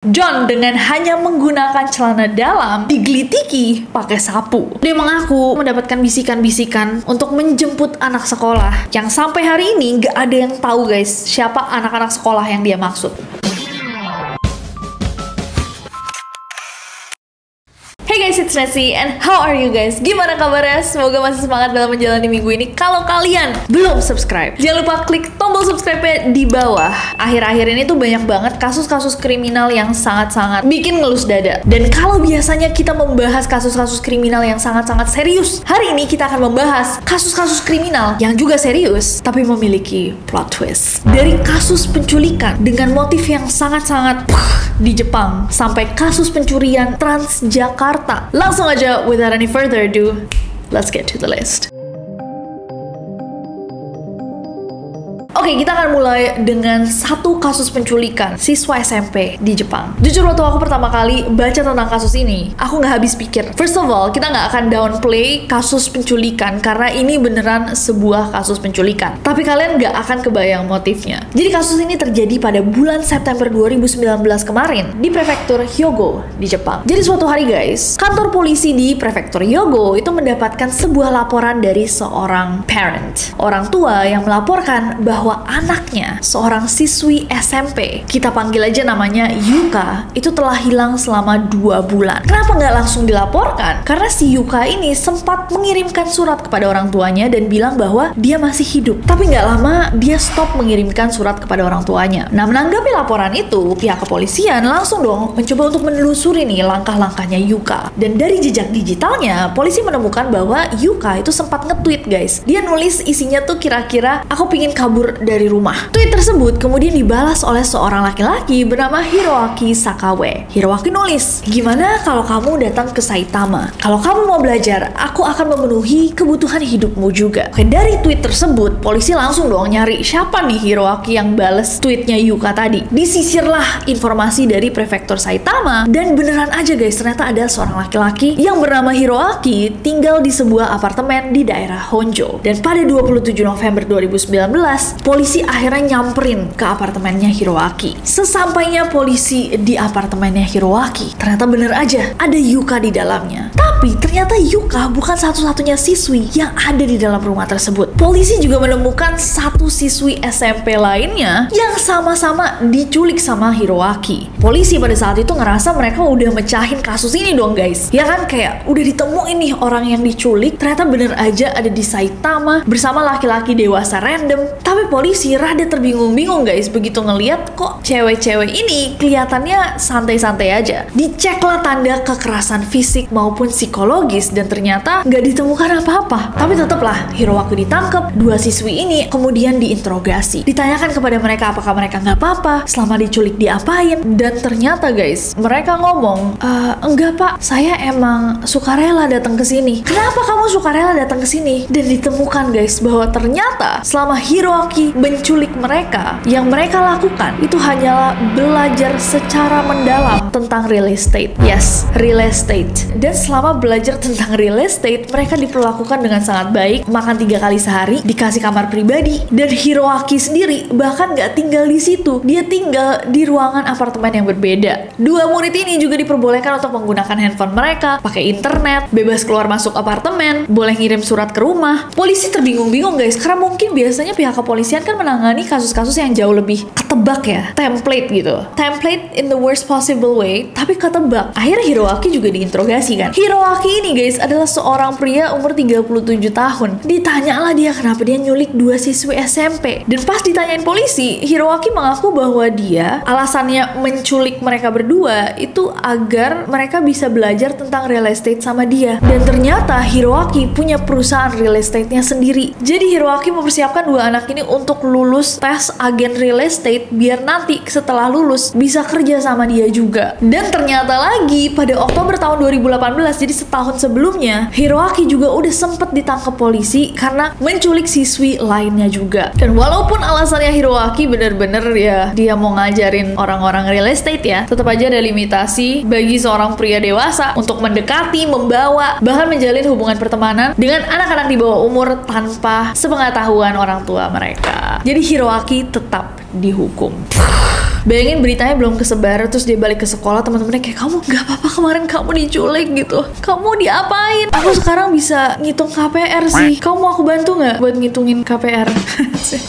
John dengan hanya menggunakan celana dalam digelitiki pakai sapu. Dia mengaku mendapatkan bisikan-bisikan untuk menjemput anak sekolah yang sampai hari ini gak ada yang tahu guys siapa anak-anak sekolah yang dia maksud. Hey guys, it's Nessie and how are you guys? Gimana kabarnya? Semoga masih semangat dalam menjalani minggu ini. Kalau kalian belum subscribe, jangan lupa klik tombol subscribe-nya di bawah. Akhir-akhir ini tuh banyak banget kasus-kasus kriminal yang sangat-sangat bikin ngelus dada. Dan kalau biasanya kita membahas kasus-kasus kriminal yang sangat-sangat serius, hari ini kita akan membahas kasus-kasus kriminal yang juga serius tapi memiliki plot twist. Dari kasus penculikan dengan motif yang sangat-sangat di Jepang sampai kasus pencurian Transjakarta. Langsung aja, without any further ado, let's get to the list. Oke, kita akan mulai dengan satu kasus penculikan siswa SMP di Jepang. Jujur, waktu aku pertama kali baca tentang kasus ini, aku nggak habis pikir. First of all, kita nggak akan downplay kasus penculikan karena ini beneran sebuah kasus penculikan. Tapi kalian nggak akan kebayang motifnya. Jadi kasus ini terjadi pada bulan September 2019 kemarin di prefektur Hyogo di Jepang. Jadi suatu hari guys, kantor polisi di prefektur Hyogo itu mendapatkan sebuah laporan dari seorang parent, orang tua yang melaporkan bahwa anaknya, seorang siswi SMP, kita panggil aja namanya Yuka, itu telah hilang selama 2 bulan. Kenapa nggak langsung dilaporkan? Karena si Yuka ini sempat mengirimkan surat kepada orang tuanya dan bilang bahwa dia masih hidup. Tapi nggak lama dia stop mengirimkan surat kepada orang tuanya. Nah, menanggapi laporan itu, pihak kepolisian langsung dong mencoba untuk menelusuri nih langkah-langkahnya Yuka. Dan dari jejak digitalnya, polisi menemukan bahwa Yuka itu sempat nge-tweet guys. Dia nulis isinya tuh kira-kira, aku pingin kabur dari rumah. Tweet tersebut kemudian dibalas oleh seorang laki-laki bernama Hiroaki Sakawe. Hiroaki nulis, gimana kalau kamu datang ke Saitama? Kalau kamu mau belajar, aku akan memenuhi kebutuhan hidupmu juga. Oke, dari tweet tersebut, polisi langsung dong nyari siapa nih Hiroaki yang bales tweetnya Yuka tadi. Disisirlah informasi dari prefektur Saitama dan beneran aja guys, ternyata ada seorang laki-laki yang bernama Hiroaki tinggal di sebuah apartemen di daerah Honjo. Dan pada 27 November 2019, polisi akhirnya nyamperin ke apartemennya Hiroaki. Sesampainya polisi di apartemennya Hiroaki, ternyata bener aja ada Yuka di dalamnya. Tapi ternyata Yuka bukan satu-satunya siswi yang ada di dalam rumah tersebut. Polisi juga menemukan satu siswi SMP lainnya yang sama-sama diculik sama Hiroaki. Polisi pada saat itu ngerasa mereka udah mecahin kasus ini dong guys. Ya kan, kayak udah ditemuin nih orang yang diculik, ternyata bener aja ada di Saitama bersama laki-laki dewasa random. Tapi polisi rada terbingung-bingung guys begitu ngeliat kok cewek-cewek ini kelihatannya santai-santai aja. Diceklah tanda kekerasan fisik maupun psikologis dan ternyata nggak ditemukan apa-apa. Tapi tetaplah Hiroaki ditangkap, 2 siswi ini kemudian diinterogasi. Ditanyakan kepada mereka apakah mereka nggak apa-apa, selama diculik diapain, dan ternyata guys mereka ngomong, enggak pak, saya emang sukarela datang ke sini. Kenapa kamu sukarela datang ke sini? Dan ditemukan guys bahwa ternyata selama Hiroaki menculik mereka, yang mereka lakukan itu hanyalah belajar secara mendalam tentang real estate. Yes, real estate. Dan selama belajar tentang real estate, mereka diperlakukan dengan sangat baik, makan 3 kali sehari, dikasih kamar pribadi, dan Hiroaki sendiri bahkan nggak tinggal di situ. Dia tinggal di ruangan apartemen yang berbeda. 2 murid ini juga diperbolehkan untuk menggunakan handphone mereka, pakai internet, bebas keluar masuk apartemen, boleh ngirim surat ke rumah. Polisi terbingung-bingung guys, karena mungkin biasanya pihak kepolisian kan menangani kasus-kasus yang jauh lebih ketebak ya, template gitu, template in the worst possible way, tapi ketebak. Akhirnya Hiroaki juga diinterogasi kan. Hiroaki ini guys adalah seorang pria umur 37 tahun. Ditanyalah dia kenapa dia nyulik 2 siswi SMP. Dan pas ditanyain polisi, Hiroaki mengaku bahwa dia alasannya menculik mereka berdua itu agar mereka bisa belajar tentang real estate sama dia. Dan ternyata Hiroaki punya perusahaan real estate-nya sendiri. Jadi Hiroaki mempersiapkan 2 anak ini untuk lulus tes agen real estate biar nanti setelah lulus bisa kerja sama dia juga. Dan ternyata lagi pada Oktober tahun 2018, jadi setahun sebelumnya, Hiroaki juga udah sempet ditangkap polisi karena menculik siswi lainnya juga. Dan walaupun alasannya Hiroaki bener-bener ya dia mau ngajarin orang-orang real estate ya, tetap aja ada limitasi bagi seorang pria dewasa untuk mendekati, membawa, bahkan menjalin hubungan pertemanan dengan anak-anak di bawah umur tanpa sepengetahuan orang tua mereka. Jadi Hiroaki tetap dihukum. Bayangin beritanya belum kesebar, terus dia balik ke sekolah, teman-temannya kayak, kamu gak apa-apa kemarin kamu diculik gitu, kamu diapain? Aku sekarang bisa ngitung KPR sih, kamu mau aku bantu nggak buat ngitungin KPR?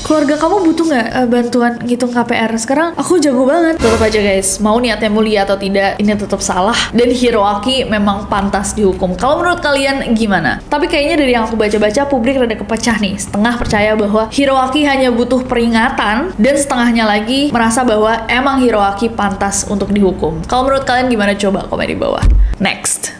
Keluarga kamu butuh nggak bantuan ngitung KPR? Sekarang aku jago banget. Tetap aja guys, mau niatnya mulia atau tidak, ini tetap salah, dan Hiroaki memang pantas dihukum. Kalau menurut kalian gimana? Tapi kayaknya dari yang aku baca-baca, publik rada kepecah nih. Setengah percaya bahwa Hiroaki hanya butuh peringatan, dan setengahnya lagi merasa bahwa emang Hiroaki pantas untuk dihukum. Kalau menurut kalian gimana? Coba komen di bawah. Next.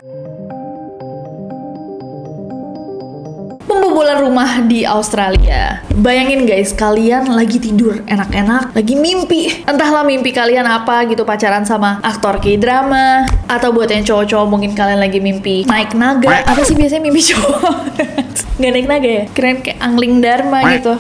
Pembobolan rumah di Australia. Bayangin guys, kalian lagi tidur enak-enak, lagi mimpi. Entahlah mimpi kalian apa gitu, pacaran sama aktor K-drama, atau buat yang cowok-cowok mungkin kalian lagi mimpi naik naga. Apa sih biasanya mimpi cowok? Nggak naik naga ya? Keren kayak angling dharma gitu.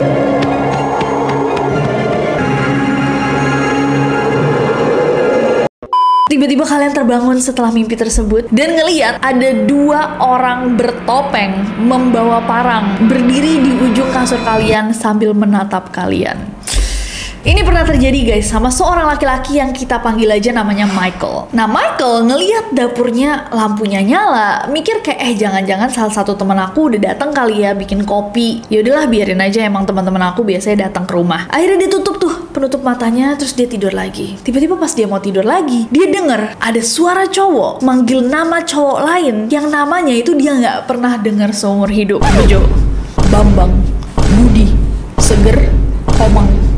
Tiba-tiba kalian terbangun setelah mimpi tersebut dan ngeliat ada 2 orang bertopeng membawa parang berdiri di ujung kasur kalian sambil menatap kalian. Ini pernah terjadi guys sama seorang laki-laki yang kita panggil aja namanya Michael. Nah, Michael ngeliat dapurnya lampunya nyala, mikir kayak jangan-jangan salah satu teman aku udah datang kali ya bikin kopi. Ya udahlah biarin aja, emang teman-teman aku biasanya datang ke rumah. Akhirnya dia tutup penutup matanya, terus dia tidur lagi. Tiba-tiba pas dia mau tidur lagi, dia denger ada suara cowok manggil nama cowok lain yang namanya itu dia nggak pernah dengar seumur hidup. Bejo, Bambang, Budi, Seger, Komang.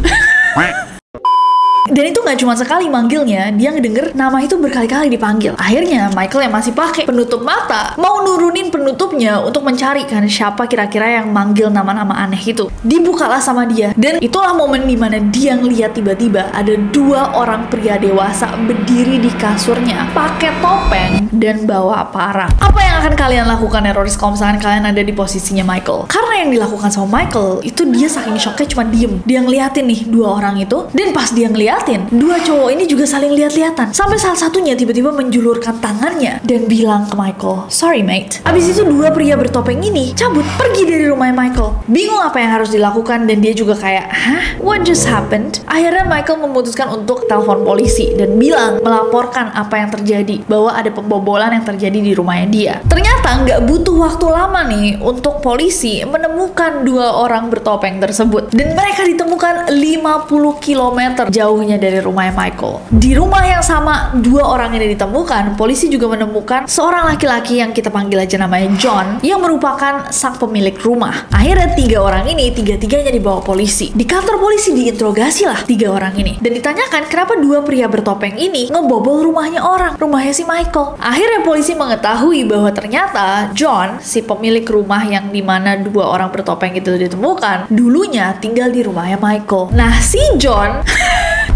Dan itu nggak cuma sekali manggilnya, dia ngedenger nama itu berkali-kali dipanggil. Akhirnya Michael yang masih pakai penutup mata mau nurunin penutupnya untuk mencari kan siapa kira-kira yang manggil nama-nama aneh itu. Dibukalah sama dia, dan itulah momen dimana dia ngeliat tiba-tiba ada 2 orang pria dewasa berdiri di kasurnya, pakai topeng dan bawa parang. Apa yang akan kalian lakukan teroris kalau misalkan kalian ada di posisinya Michael? Karena yang dilakukan sama Michael itu dia saking shocknya cuma diem. Dia ngeliatin nih 2 orang itu, dan pas dia ngeliatin 2 cowok ini juga saling lihat-lihatan. Sampai salah satunya tiba-tiba menjulurkan tangannya dan bilang ke Michael, "Sorry mate." Abis itu 2 pria bertopeng ini cabut pergi dari rumah Michael. Bingung apa yang harus dilakukan, dan dia juga kayak, "Hah? What just happened?" Akhirnya Michael memutuskan untuk telepon polisi dan bilang melaporkan apa yang terjadi, bahwa ada pembobolan yang terjadi di rumahnya dia. Ternyata nggak butuh waktu lama nih untuk polisi menemukan 2 orang bertopeng tersebut, dan mereka ditemukan 50 km jauhnya dari rumahnya Michael. Di rumah yang sama 2 orang ini ditemukan, polisi juga menemukan seorang laki-laki yang kita panggil aja namanya John, yang merupakan sang pemilik rumah. Akhirnya 3 orang ini tiga-tiganya dibawa polisi. Di kantor polisi diinterogasi lah 3 orang ini, dan ditanyakan kenapa 2 pria bertopeng ini ngebobol rumahnya rumahnya si Michael. Akhirnya polisi mengetahui bahwa ternyata John, si pemilik rumah yang dimana 2 orang bertopeng itu ditemukan, dulunya tinggal di rumahnya Michael. Nah, si John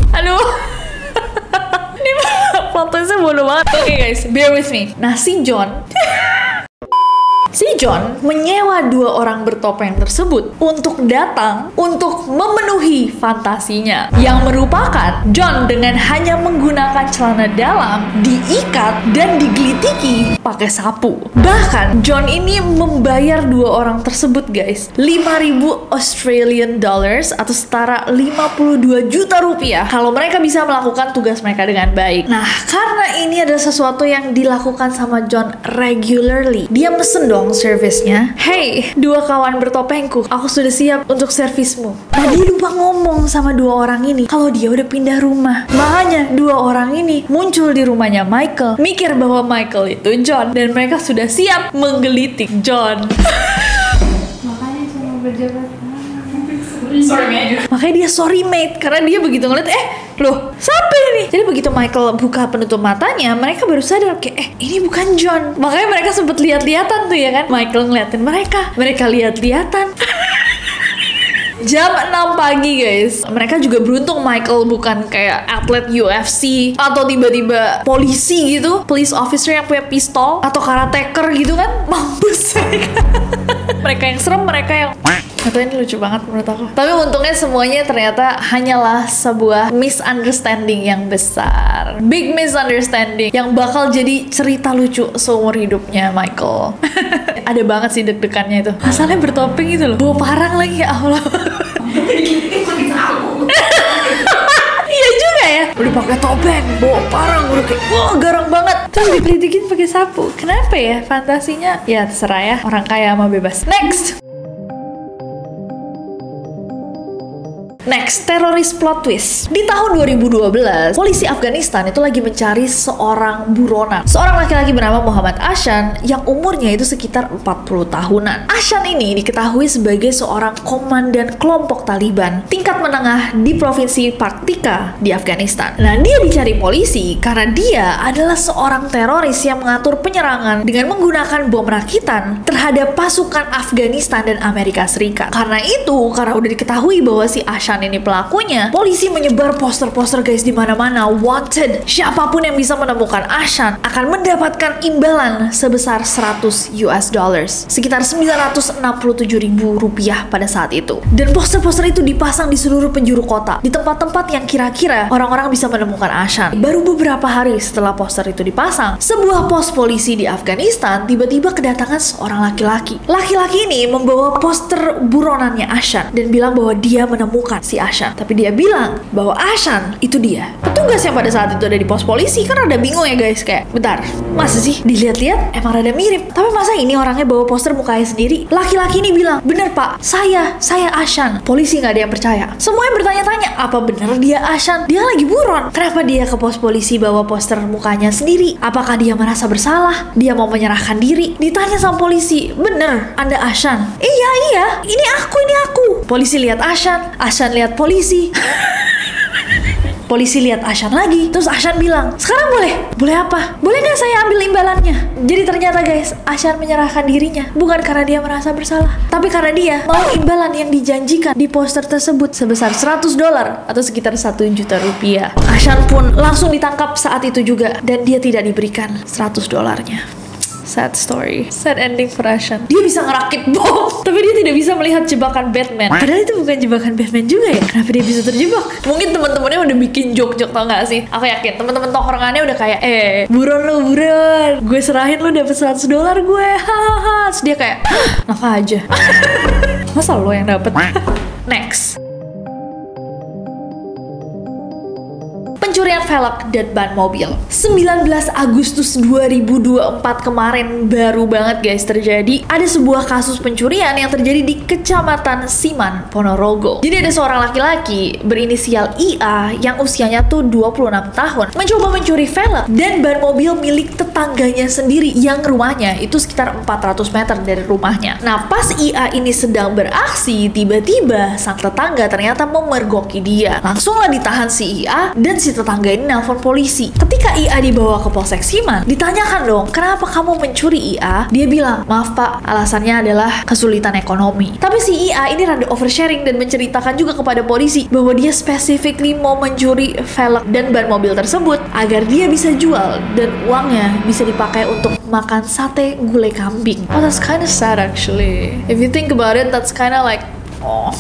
aduh, ini fotonya bodoh banget. Oke guys, bear with me. Nah, si John menyewa 2 orang bertopeng tersebut untuk datang untuk memenuhi fantasinya, yang merupakan John dengan hanya menggunakan celana dalam, diikat dan digelitiki pakai sapu. Bahkan John ini membayar 2 orang tersebut guys 5.000 Australian dollars atau setara 52 juta rupiah kalau mereka bisa melakukan tugas mereka dengan baik. Nah, karena ini adalah sesuatu yang dilakukan sama John regularly, dia mesen dong servisnya, "Hey, 2 kawan bertopengku, aku sudah siap untuk servismu." Nah, dia lupa ngomong sama 2 orang ini kalau dia udah pindah rumah. Makanya 2 orang ini muncul di rumahnya Michael, mikir bahwa Michael itu John, dan mereka sudah siap menggelitik John. Makanya cuma berjabat. Sorry mate. Makanya dia sorry mate, karena dia begitu ngeliat, loh, siapa ini? Jadi begitu Michael buka penutup matanya, mereka baru sadar kayak, ini bukan John. Makanya mereka sempet lihat-lihatan tuh ya kan. Michael ngeliatin mereka lihat-lihatan. Jam 6 pagi guys. Mereka juga beruntung Michael bukan kayak atlet UFC atau tiba-tiba polisi gitu, police officer yang punya pistol, atau karateker gitu kan. Mampus mereka. Mereka yang serem, mereka yang atau ini lucu banget menurut aku. Tapi untungnya semuanya ternyata hanyalah sebuah misunderstanding yang besar. Big misunderstanding yang bakal jadi cerita lucu seumur hidupnya Michael. Ada banget sih deg-degannya itu. Asalnya bertopeng gitu loh. Bawa parang lagi, ya Allah. Iya juga ya. udah pakai topeng, bawa parang, udah kayak wah garang banget. Terus dikritikin pakai sapu. Kenapa ya? Fantasinya ya terserah ya, orang kaya mah bebas. Next, teroris plot twist. Di tahun 2012, polisi Afghanistan itu lagi mencari seorang buronan. Seorang laki-laki bernama Muhammad Ashan yang umurnya itu sekitar 40 tahunan. Ashan ini diketahui sebagai seorang komandan kelompok Taliban tingkat menengah di provinsi Paktika di Afghanistan. Nah, dia dicari polisi karena dia adalah seorang teroris yang mengatur penyerangan dengan menggunakan bom rakitan terhadap pasukan Afghanistan dan Amerika Serikat. Karena udah diketahui bahwa si Ashan ini pelakunya, polisi menyebar poster-poster guys di mana-mana, wanted. Siapapun yang bisa menemukan Ashan akan mendapatkan imbalan sebesar 100 US dollars, sekitar 967.000 rupiah pada saat itu. Dan poster-poster itu dipasang di seluruh penjuru kota, di tempat-tempat yang kira-kira orang-orang bisa menemukan Ashan. Baru beberapa hari setelah poster itu dipasang, sebuah pos polisi di Afghanistan tiba-tiba kedatangan seorang laki-laki. Laki-laki ini membawa poster buronannya Ashan dan bilang bahwa dia menemukan si Ashan. Tapi dia bilang bahwa Ashan itu dia. Petugas yang pada saat itu ada di pos polisi kan rada bingung ya guys, kayak bentar, masa sih dilihat-lihat emang rada mirip, tapi masa ini orangnya bawa poster mukanya sendiri? Laki-laki ini bilang, bener pak, saya Ashan. Polisi nggak ada yang percaya. Semuanya bertanya-tanya, apa bener dia Ashan? Dia lagi buron. Kenapa dia ke pos polisi bawa poster mukanya sendiri? Apakah dia merasa bersalah? Dia mau menyerahkan diri? Ditanya sama polisi, bener Anda Ashan? Iya, ini aku. Polisi lihat Ashan lihat polisi. Polisi lihat Ashan lagi. Terus Ashan bilang, sekarang boleh apa? Boleh nggak saya ambil imbalannya? Jadi ternyata guys, Ashan menyerahkan dirinya bukan karena dia merasa bersalah, tapi karena dia mau imbalan yang dijanjikan di poster tersebut sebesar 100 dolar atau sekitar 1 juta rupiah. Ashan pun langsung ditangkap saat itu juga dan dia tidak diberikan 100 dolarnya. Sad story. Sad ending for Ashan. Dia bisa ngerakit bom, tapi dia tidak bisa melihat jebakan Batman. Padahal itu bukan jebakan Batman juga ya. Kenapa dia bisa terjebak? Mungkin teman-temannya udah bikin joke-joke, tau gak sih? Aku yakin teman-teman tongkrongannya udah kayak, buron, gue serahin lu dapet 100 dolar gue, hahaha. Terus dia kayak, apa aja? Masa lo yang dapet? Next. Pencurian velg dan ban mobil. 19 Agustus 2024 kemarin, baru banget guys terjadi. Ada sebuah kasus pencurian yang terjadi di Kecamatan Siman, Ponorogo. Jadi ada seorang laki-laki berinisial IA yang usianya tuh 26 tahun mencoba mencuri velg dan ban mobil milik tetangganya sendiri yang rumahnya itu sekitar 400 meter dari rumahnya. Nah, pas IA ini sedang beraksi, tiba-tiba sang tetangga ternyata memergoki dia. Langsunglah ditahan si IA dan si tetangga ini nelpon polisi. Ketika IA dibawa ke Polsek Siman, ditanyakan dong, kenapa kamu mencuri IA? Dia bilang, maaf pak, alasannya adalah kesulitan ekonomi. Tapi si IA ini rada oversharing dan menceritakan juga kepada polisi bahwa dia specifically mau mencuri velg dan ban mobil tersebut agar dia bisa jual dan uangnya bisa dipakai untuk makan sate gulai kambing. Oh, that's kind of sad actually. If you think about it, that's kind of like, oh.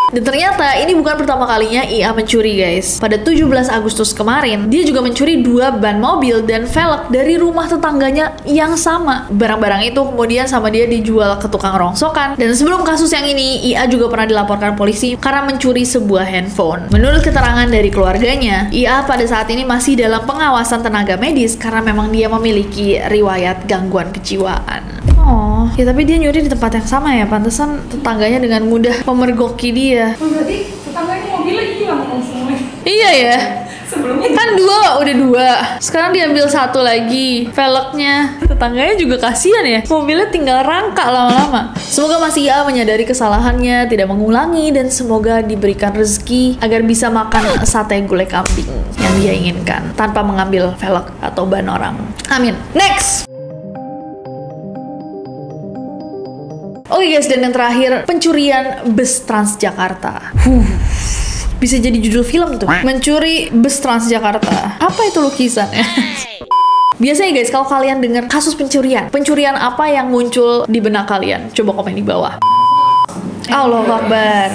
Dan ternyata ini bukan pertama kalinya IA mencuri guys. Pada 17 Agustus kemarin, dia juga mencuri 2 ban mobil dan velg dari rumah tetangganya yang sama. Barang-barang itu kemudian sama dia dijual ke tukang rongsokan. Dan sebelum kasus yang ini, IA juga pernah dilaporkan polisi karena mencuri sebuah handphone. Menurut keterangan dari keluarganya, IA pada saat ini masih dalam pengawasan tenaga medis karena memang dia memiliki riwayat gangguan kejiwaan. Oh, ya tapi dia nyuri di tempat yang sama ya. Pantesan tetangganya dengan mudah memergoki dia. Berarti tetangganya mobilnya hilang langsung. Iya ya. Sebelumnya kan udah 2. Sekarang diambil 1 lagi velgnya. Tetangganya juga kasihan ya. Mobilnya tinggal rangka lama-lama. Semoga Mas IA menyadari kesalahannya, tidak mengulangi, dan semoga diberikan rezeki agar bisa makan sate gulai kambing yang dia inginkan tanpa mengambil velg atau ban orang. Amin. Next. Oke guys, dan yang terakhir, pencurian bus Transjakarta. Bisa jadi judul film tuh. Mencuri bus Transjakarta. Apa itu lukisannya? Biasanya guys, kalau kalian dengar kasus pencurian apa yang muncul di benak kalian? Coba komen di bawah. Allahu Akbar.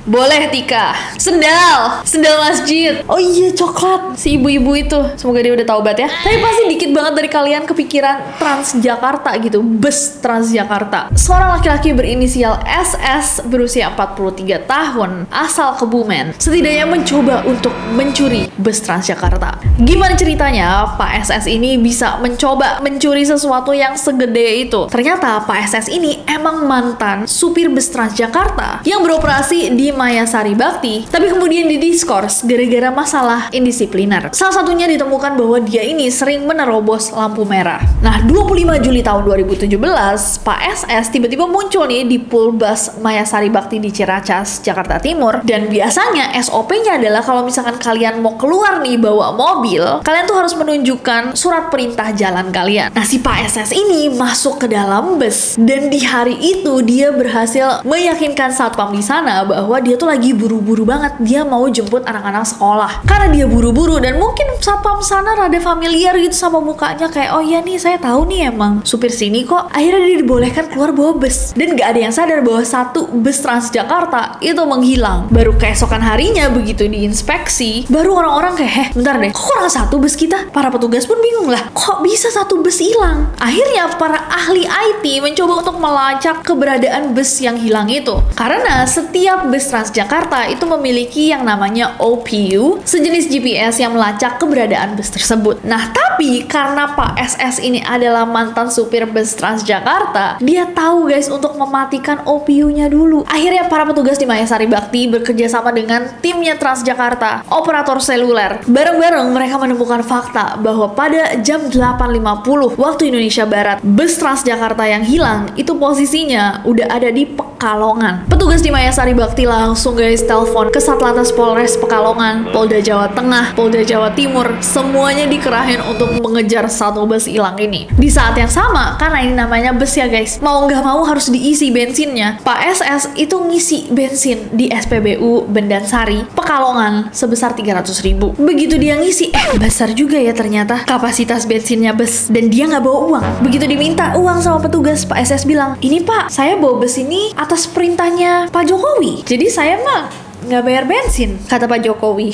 Boleh Tika. Sendal masjid. Oh iya, coklat. Si ibu-ibu itu. Semoga dia udah taubat ya. Tapi pasti dikit banget dari kalian kepikiran Transjakarta gitu. Bus Transjakarta. Seorang laki-laki berinisial SS berusia 43 tahun, asal Kebumen, setidaknya mencoba untuk mencuri bus Transjakarta. Gimana ceritanya Pak SS ini bisa mencoba mencuri sesuatu yang segede itu? Ternyata Pak SS ini emang mantan supir bus Transjakarta yang beroperasi di Mayasari Bakti, tapi kemudian didiskors gara-gara masalah indisipliner. Salah satunya ditemukan bahwa dia ini sering menerobos lampu merah. Nah, 25 Juli tahun 2017, Pak SS tiba-tiba muncul nih di pool bus Mayasari Bakti di Ciracas, Jakarta Timur. Dan biasanya SOP-nya adalah kalau misalkan kalian mau keluar nih bawa mobil, kalian tuh harus menunjukkan surat perintah jalan kalian. Nah, si Pak SS ini masuk ke dalam bus, dan di hari itu dia berhasil meyakinkan satpam di sana bahwa dia tuh lagi buru-buru banget, dia mau jemput anak-anak sekolah. Karena dia buru-buru dan mungkin satpam sana rada familiar gitu sama mukanya, kayak oh iya nih saya tahu nih emang supir sini kok. Akhirnya dia dibolehkan keluar bawa bus, dan gak ada yang sadar bahwa satu bus Transjakarta itu menghilang. Baru keesokan harinya begitu diinspeksi, baru orang-orang kayak bentar deh, kok kurang satu bus kita? Para petugas pun bingung lah, kok bisa satu bus hilang? Akhirnya para ahli IT mencoba untuk melacak keberadaan bus yang hilang itu, karena setiap bus Transjakarta itu memiliki yang namanya OPU, sejenis GPS yang melacak keberadaan bus tersebut. Nah, tapi karena Pak SS ini adalah mantan supir bus Transjakarta, dia tahu guys untuk mematikan OPU-nya dulu. Akhirnya para petugas di Mayasari Bakti bekerja sama dengan timnya Transjakarta, operator seluler. Bareng-bareng mereka menemukan fakta bahwa pada jam 8.50 waktu Indonesia Barat, bus Transjakarta yang hilang itu posisinya udah ada di Pekalongan. Petugas di Mayasari Bakti langsung guys telepon ke Satlantas Polres Pekalongan, Polda Jawa Tengah, Polda Jawa Timur, semuanya dikerahin untuk mengejar satu bus hilang ini. Di saat yang sama, karena ini namanya bus ya guys, mau nggak mau harus diisi bensinnya. Pak SS itu ngisi bensin di SPBU Bendansari, Pekalongan sebesar 300.000. Begitu dia ngisi, besar juga ya ternyata kapasitas bensinnya bus, dan dia nggak bawa uang. Begitu diminta uang sama petugas, Pak SS bilang, ini Pak, saya bawa bus ini atas perintahnya Pak Jokowi, jadi saya mah nggak bayar bensin, kata Pak Jokowi.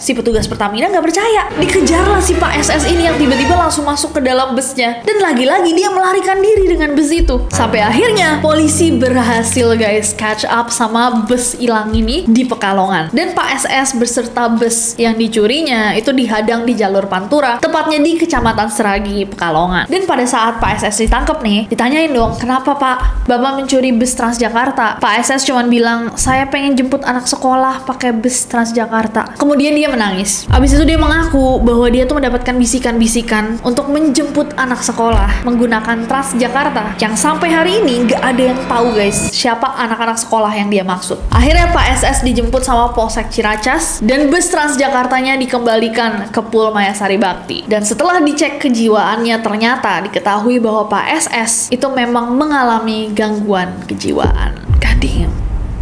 Si petugas Pertamina nggak percaya, dikejarlah si Pak SS ini yang tiba-tiba langsung masuk ke dalam busnya, dan lagi-lagi dia melarikan diri dengan bus itu. Sampai akhirnya polisi berhasil guys catch up sama bus hilang ini di Pekalongan, dan Pak SS beserta bus yang dicurinya itu dihadang di jalur Pantura, tepatnya di Kecamatan Seragi, Pekalongan. Dan pada saat Pak SS ditangkap nih, ditanyain dong, kenapa Pak Bapak mencuri bus Transjakarta? Pak SS cuman bilang, saya pengen jemput anak sekolah pakai bus Transjakarta. Kemudian dia menangis. Abis itu dia mengaku bahwa dia tuh mendapatkan bisikan-bisikan untuk menjemput anak sekolah menggunakan Transjakarta, yang sampai hari ini nggak ada yang tahu guys siapa anak-anak sekolah yang dia maksud. Akhirnya Pak SS dijemput sama Polsek Ciracas, dan bus Transjakartanya dikembalikan ke Pool Mayasari Bakti. Dan setelah dicek kejiwaannya, ternyata diketahui bahwa Pak SS itu memang mengalami gangguan kejiwaan. Gading.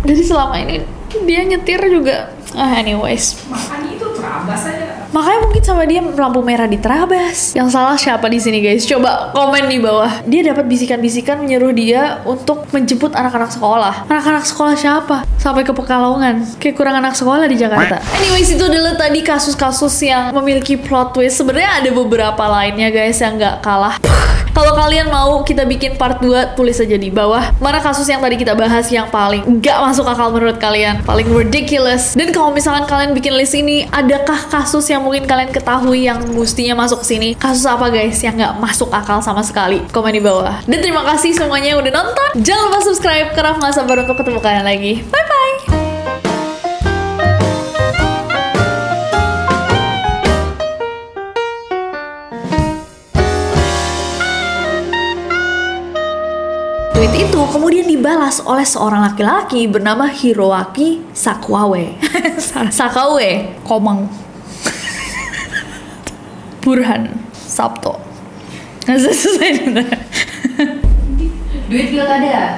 Jadi selama ini dia nyetir juga. Anyways. Makanya itu terabas aja. Makanya mungkin sama dia lampu merah diterabas. Yang salah siapa di sini guys? Coba komen di bawah. Dia dapat bisikan-bisikan menyuruh dia untuk menjemput anak-anak sekolah. Anak-anak sekolah siapa? Sampai ke Pekalongan. Kayak kurang anak sekolah di Jakarta. Anyways, itu adalah tadi kasus-kasus yang memiliki plot twist. Sebenarnya ada beberapa lainnya guys yang nggak kalah. Kalau kalian mau kita bikin part 2, tulis aja di bawah mana kasus yang tadi kita bahas yang paling nggak masuk akal menurut kalian, paling ridiculous. Dan kalau misalkan kalian bikin list ini, adakah kasus yang mungkin kalian ketahui yang mestinya masuk sini? Kasus apa guys yang nggak masuk akal sama sekali? Komen di bawah. Dan terima kasih semuanya yang udah nonton. Jangan lupa subscribe karena aku nggak sabar untuk ketemu kalian lagi. Bye bye. Tweet itu kemudian dibalas oleh seorang laki-laki bernama Hiroaki Sakaue. Sakaue, Komang. Burhan Sabto. Duit pilkada.